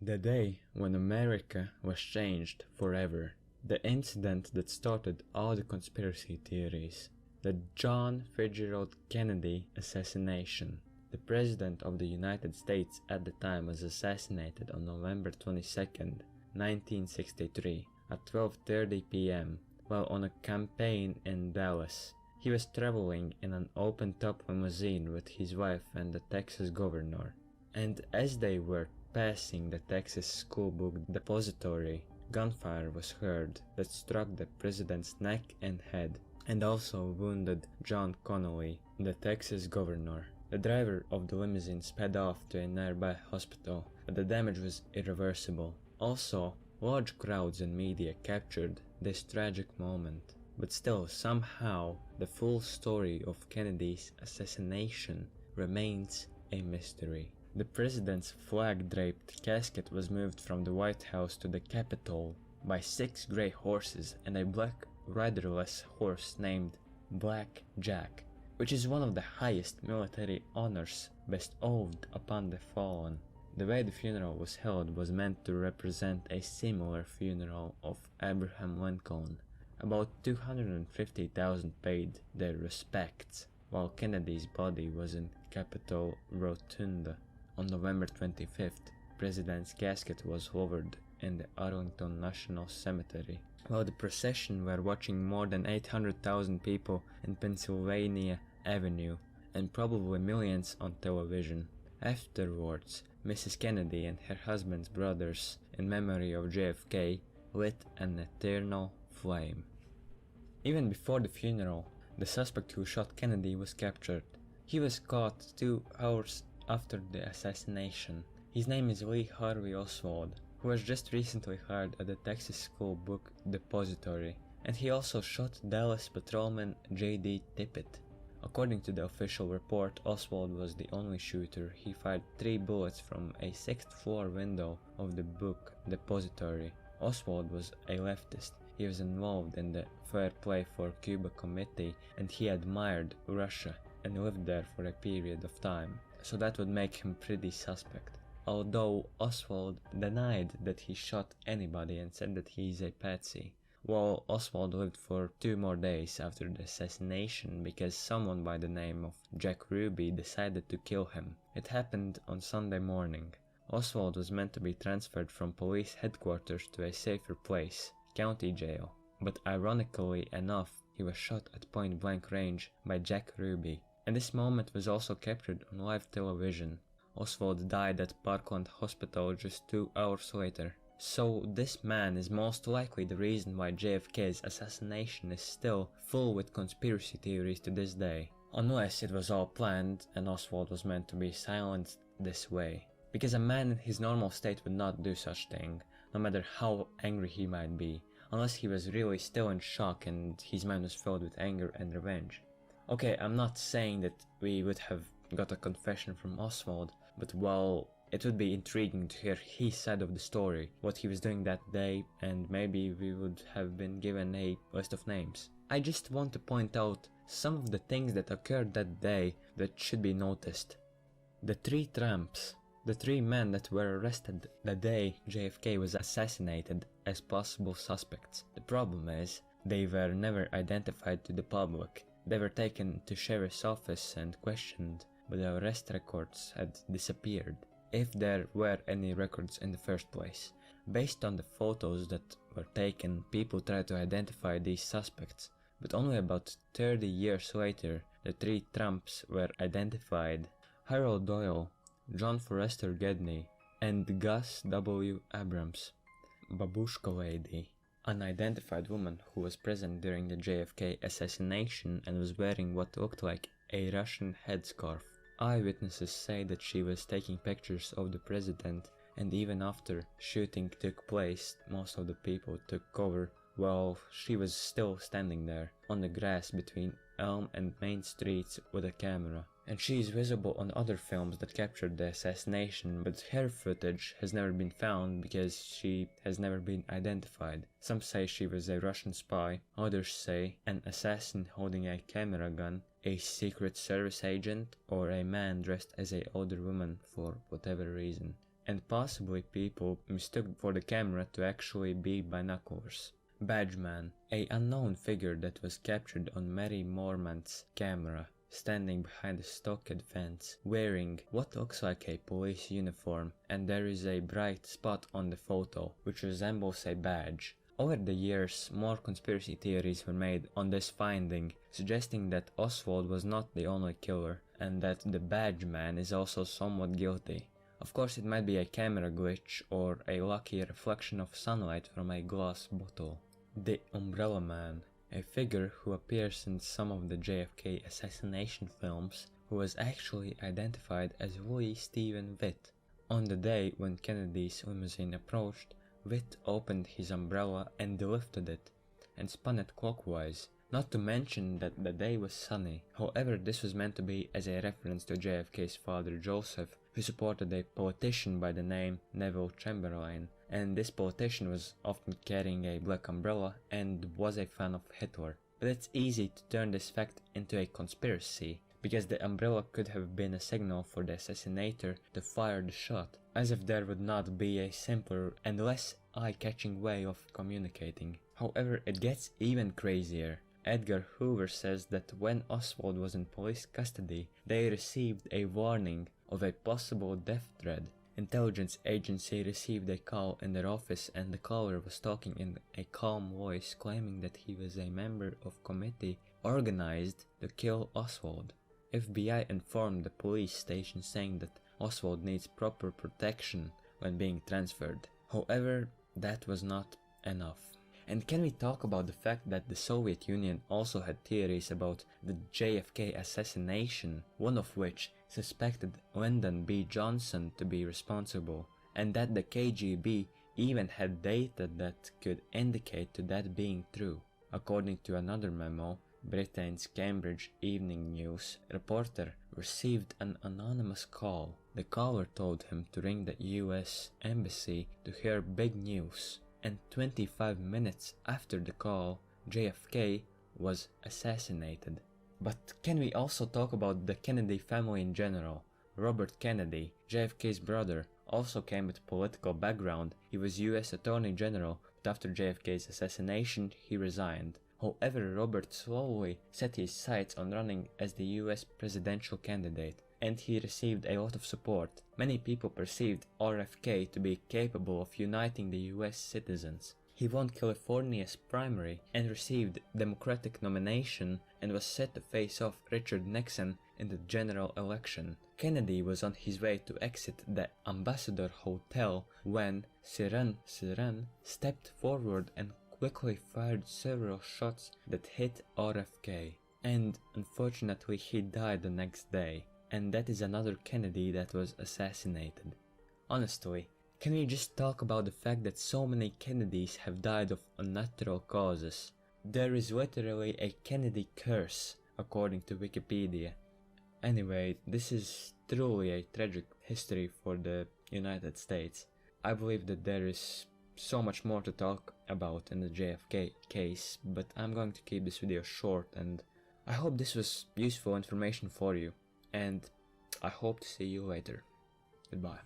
The day when America was changed forever. The incident that started all the conspiracy theories. The John Fitzgerald Kennedy assassination. The President of the United States at the time was assassinated on November 22nd, 1963 at 12:30 p.m. while on a campaign in Dallas. He was traveling in an open-top limousine with his wife and the Texas governor. And as they were passing the Texas school book depository, gunfire was heard that struck the president's neck and head, and also wounded John Connolly, the Texas governor. The driver of the limousine sped off to a nearby hospital, but the damage was irreversible. Also, large crowds and media captured this tragic moment. But still, somehow, the full story of Kennedy's assassination remains a mystery. The president's flag-draped casket was moved from the White House to the Capitol by 6 gray horses and a black riderless horse named Black Jack, which is one of the highest military honors bestowed upon the fallen. The way the funeral was held was meant to represent a similar funeral of Abraham Lincoln. About 250,000 paid their respects, while Kennedy's body was in Capitol Rotunda. On November 25th, the president's casket was lowered in the Arlington National Cemetery, while the procession were watching more than 800,000 people in Pennsylvania Avenue, and probably millions on television. Afterwards, Mrs. Kennedy and her husband's brothers, in memory of JFK, lit an eternal flame. Even before the funeral, the suspect who shot Kennedy was captured. He was caught 2 hours after the assassination. His name is Lee Harvey Oswald, who was just recently hired at the Texas School Book Depository, and he also shot Dallas patrolman J.D. Tippit. According to the official report, Oswald was the only shooter. He fired 3 bullets from a 6th floor window of the book depository. Oswald was a leftist. He was involved in the Fair Play for Cuba committee, and he admired Russia and lived there for a period of time, so that would make him pretty suspect. Although Oswald denied that he shot anybody and said that he is a patsy. Well, Oswald lived for 2 more days after the assassination because someone by the name of Jack Ruby decided to kill him. It happened on Sunday morning. Oswald was meant to be transferred from police headquarters to a safer place, county jail, but ironically enough, he was shot at point-blank range by Jack Ruby, and this moment was also captured on live television. Oswald died at Parkland Hospital just 2 hours later. So this man is most likely the reason why JFK's assassination is still full with conspiracy theories to this day. Unless it was all planned and Oswald was meant to be silenced this way. Because a man in his normal state would not do such thing, no matter how angry he might be, unless he was really still in shock and his mind was filled with anger and revenge. Okay, I'm not saying that we would have got a confession from Oswald, but well, it would be intriguing to hear his side of the story, what he was doing that day, and maybe we would have been given a list of names. I just want to point out some of the things that occurred that day that should be noticed. The 3 tramps, the 3 men that were arrested the day JFK was assassinated as possible suspects. The problem is, they were never identified to the public. They were taken to sheriff's office and questioned, but the arrest records had disappeared, if there were any records in the first place. Based on the photos that were taken, people tried to identify these suspects, but only about 30 years later, the 3 tramps were identified: Harold Doyle, John Forrester Gedney, and Gus W. Abrams. Babushka Lady, an unidentified woman who was present during the JFK assassination and was wearing what looked like a Russian headscarf. Eyewitnesses say that she was taking pictures of the president, and even after shooting took place, most of the people took cover while she was still standing there on the grass between Elm and Main Streets with a camera. And she is visible on other films that captured the assassination, but her footage has never been found because she has never been identified. Some say she was a Russian spy, others say an assassin holding a camera gun, a Secret Service agent, or a man dressed as an older woman for whatever reason. and possibly people mistook for the camera to actually be binoculars. Badgeman, a unknown figure that was captured on Mary Mormont's camera, standing behind a stockade fence, wearing what looks like a police uniform, and there is a bright spot on the photo, which resembles a badge. Over the years, more conspiracy theories were made on this finding, suggesting that Oswald was not the only killer, and that the badge man is also somewhat guilty. Of course, it might be a camera glitch or a lucky reflection of sunlight from a glass bottle. The Umbrella Man, a figure who appears in some of the JFK assassination films, who was actually identified as Louis Stephen Witt. On the day when Kennedy's limousine approached, Witt opened his umbrella and lifted it, and spun it clockwise, not to mention that the day was sunny. However, this was meant to be as a reference to JFK's father Joseph, who supported a politician by the name Neville Chamberlain, and this politician was often carrying a black umbrella and was a fan of Hitler. But it's easy to turn this fact into a conspiracy, because the umbrella could have been a signal for the assassinator to fire the shot, as if there would not be a simpler and less eye-catching way of communicating. However, it gets even crazier. Edgar Hoover says that when Oswald was in police custody, they received a warning of a possible death threat. Intelligence agency received a call in their office, and the caller was talking in a calm voice, claiming that he was a member of committee organized to kill Oswald. FBI informed the police station saying that Oswald needs proper protection when being transferred. However, that was not enough. And can we talk about the fact that the Soviet Union also had theories about the JFK assassination, one of which suspected Lyndon B. Johnson to be responsible, and that the KGB even had data that could indicate to that being true. According to another memo, Britain's Cambridge Evening News reporter received an anonymous call. The caller told him to ring the US Embassy to hear big news, and 25 minutes after the call, JFK was assassinated. But can we also talk about the Kennedy family in general? Robert Kennedy, JFK's brother, also came with political background. He was US Attorney General, but after JFK's assassination, he resigned. However, Robert slowly set his sights on running as the US presidential candidate, and he received a lot of support. Many people perceived RFK to be capable of uniting the US citizens. He won California's primary and received Democratic nomination and was set to face off Richard Nixon in the general election. Kennedy was on his way to exit the Ambassador Hotel when Sirhan stepped forward and quickly fired several shots that hit RFK. And unfortunately he died the next day. And that is another Kennedy that was assassinated. Honestly, can we just talk about the fact that so many Kennedys have died of unnatural causes? There is literally a Kennedy curse, according to Wikipedia. Anyway, this is truly a tragic history for the United States. I believe that there is so much more to talk about in the JFK case, but I'm going to keep this video short, and I hope this was useful information for you, and I hope to see you later. Goodbye.